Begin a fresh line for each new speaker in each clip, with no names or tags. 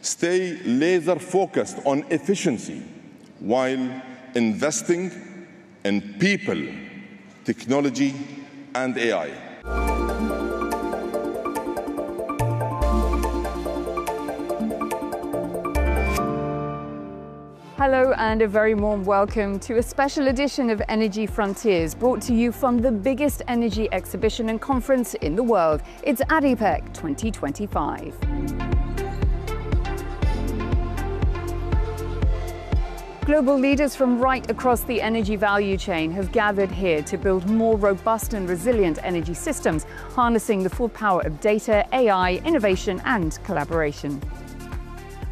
stay laser-focused on efficiency while investing in people, technology, and AI.
Hello and a very warm welcome to a special edition of Energy Frontiers, brought to you from the biggest energy exhibition and conference in the world. It's ADIPEC 2025. Global leaders from right across the energy value chain have gathered here to build more robust and resilient energy systems, harnessing the full power of data, AI, innovation and collaboration.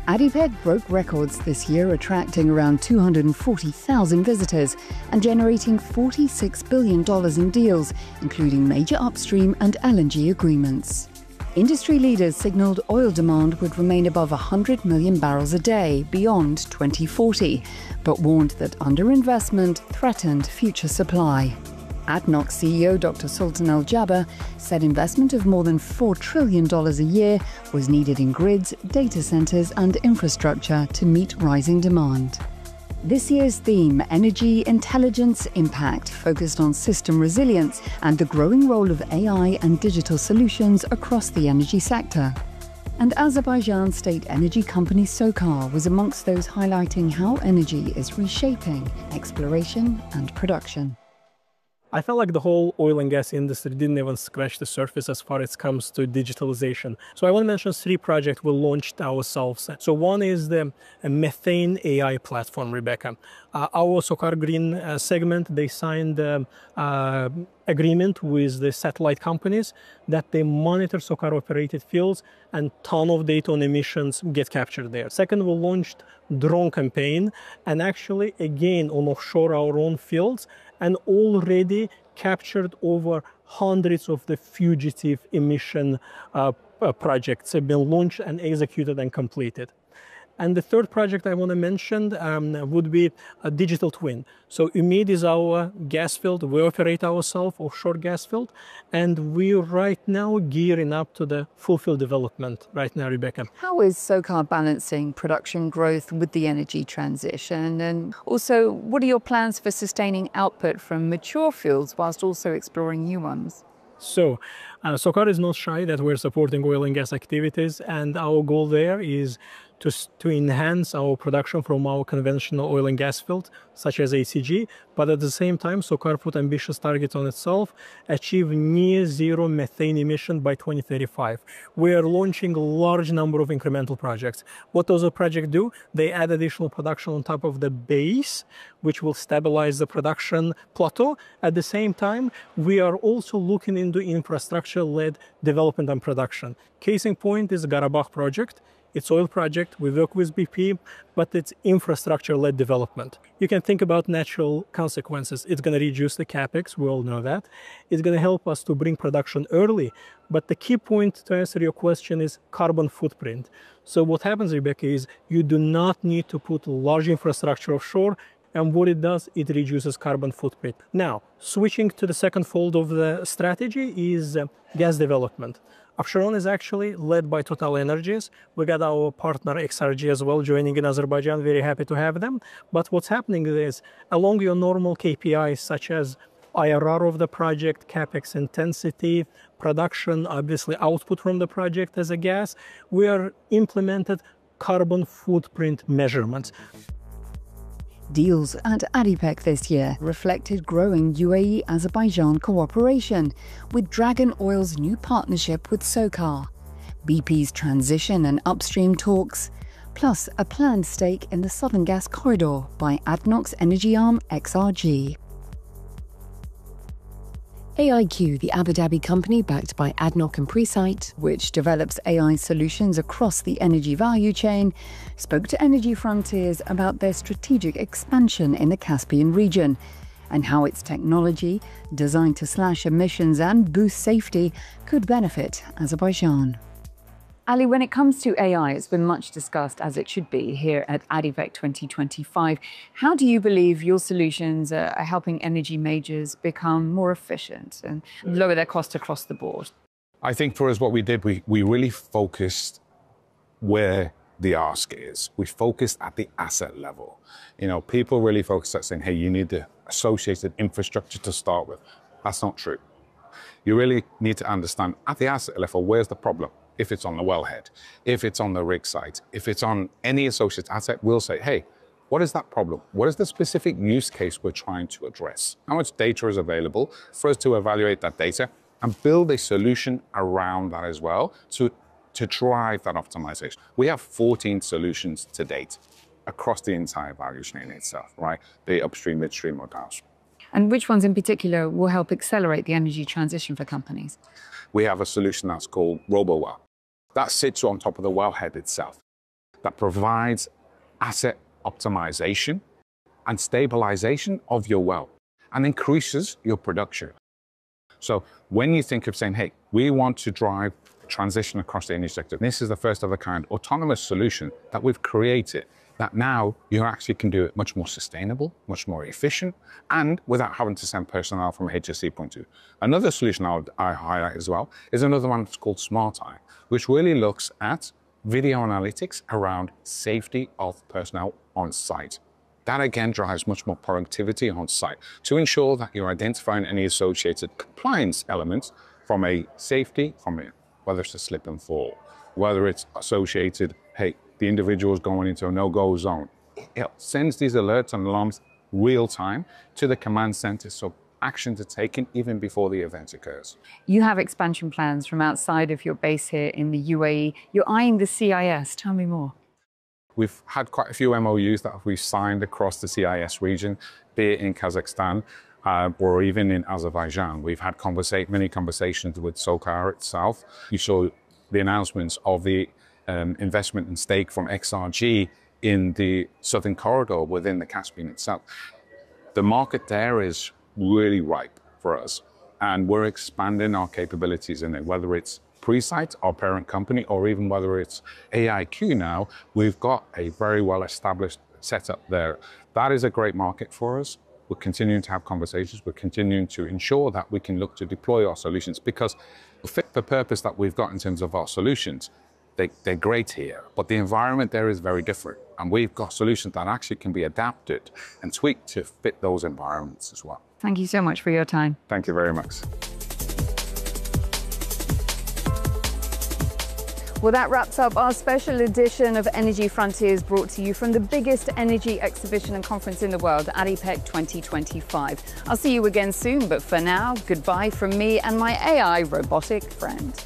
ADIPEC broke records this year, attracting around 240,000 visitors and generating $46 billion in deals, including major upstream and LNG agreements. Industry leaders signalled oil demand would remain above 100 million barrels a day beyond 2040, but warned that underinvestment threatened future supply. ADNOC CEO Dr. Sultan Al Jaber said investment of more than $4 trillion a year was needed in grids, data centres and infrastructure to meet rising demand. This year's theme, Energy, Intelligence, Impact, focused on system resilience and the growing role of AI and digital solutions across the energy sector. And Azerbaijan state energy company SOCAR was amongst those highlighting how energy is reshaping exploration and production.
I felt like the whole oil and gas industry didn't even scratch the surface as far as it comes to digitalization. So I want to mention 3 projects we launched ourselves. So one is the methane AI platform, Rebecca. Our SOCAR Green segment, they signed agreement with the satellite companies that they monitor SOCAR operated fields and ton of data on emissions get captured there. Second, we launched drone campaign and actually again on offshore our own fields and already captured over hundreds of the fugitive emission projects have been launched and executed and completed. And the third project I want to mention would be a digital twin. So UMID is our gas field. We operate ourselves offshore gas field. And we're right now gearing up to the full field development right now, Rebecca.
How is SOCAR balancing production growth with the energy transition? And also, what are your plans for sustaining output from mature fields whilst also exploring new ones?
So, SOCAR is not shy that we're supporting oil and gas activities, and our goal there is to enhance our production from our conventional oil and gas field, such as ACG, but at the same time, SOCAR put ambitious targets on itself, achieve near zero methane emission by 2035. We are launching a large number of incremental projects. What those projects do, they add additional production on top of the base, which will stabilize the production plateau. At the same time, we are also looking into infrastructure-led development and production. Case in point is the Karabakh project. It's oil project, we work with BP, but it's infrastructure-led development. You can think about natural consequences. It's going to reduce the capex, we all know that. It's going to help us to bring production early, but the key point to answer your question is carbon footprint. So what happens, Rebecca, is you do not need to put large infrastructure offshore, and what it does, it reduces carbon footprint. Now, switching to the second fold of the strategy is gas development. Absheron is actually led by TotalEnergies. We got our partner XRG as well joining in Azerbaijan. Very happy to have them. But what's happening is, along your normal KPIs such as IRR of the project, capex intensity, production, obviously output from the project as a gas, we are implemented carbon footprint measurements.
Deals at ADIPEC this year reflected growing UAE-Azerbaijan cooperation, with Dragon Oil's new partnership with SOCAR, BP's transition and upstream talks, plus a planned stake in the Southern Gas Corridor by ADNOC's energy arm XRG. AIQ, the Abu Dhabi company backed by ADNOC and Presight, which develops AI solutions across the energy value chain, spoke to Energy Frontiers about their strategic expansion in the Caspian region and how its technology, designed to slash emissions and boost safety, could benefit Azerbaijan. Ali, when it comes to AI, it's been much discussed, as it should be, here at ADIPEC 2025. How do you believe your solutions are helping energy majors become more efficient and lower their costs across the board?
I think for us, what we did, we really focused where the ask is. We focused at the asset level. You know, people really focus at saying, hey, you need the associated infrastructure to start with. That's not true. You really need to understand at the asset level, where's the problem? If it's on the wellhead, if it's on the rig site, if it's on any associated asset, we'll say, hey, what is that problem? What is the specific use case we're trying to address? How much data is available for us to evaluate that data and build a solution around that as well to drive that optimization. We have 14 solutions to date across the entire value chain itself, right? The upstream, midstream, or downstream.
And which ones in particular will help accelerate the energy transition for companies?
We have a solution that's called RoboWell. That sits on top of the wellhead itself. That provides asset optimization and stabilization of your well and increases your production. So when you think of saying, hey, we want to drive transition across the energy sector, this is the first of a kind autonomous solution that we've created that now you actually can do it much more sustainable, much more efficient, and without having to send personnel from a HSE point of view. Another solution I highlight as well is another one that's called Smart Eye, which really looks at video analytics around safety of personnel on site. That again drives much more productivity on site to ensure that you're identifying any associated compliance elements from a safety, whether it's a slip and fall, whether it's associated, hey, the individual is going into a no-go zone. It sends these alerts and alarms real time to the command center, so actions are taken even before the event occurs.
You have expansion plans from outside of your base here in the UAE. You're eyeing the CIS. Tell me more.
We've had quite a few MOUs that we've signed across the CIS region, be it in Kazakhstan or even in Azerbaijan. We've had many conversations with SOCAR itself. You saw the announcements of the investment and stake from XRG in the southern corridor within the Caspian itself. The market there is really ripe for us, and we're expanding our capabilities in it, whether it's Presight, our parent company, or even whether it's AIQ now. We've got a very well-established setup there. That is a great market for us. We're continuing to have conversations. We're continuing to ensure that we can look to deploy our solutions, because the fit for purpose that we've got in terms of our solutions, they're great here, but the environment there is very different. And we've got solutions that actually can be adapted and tweaked to fit those environments as well.
Thank you so much for your time.
Thank you very much.
Well, that wraps up our special edition of Energy Frontiers, brought to you from the biggest energy exhibition and conference in the world, ADIPEC 2025. I'll see you again soon, but for now, goodbye from me and my AI robotic friend.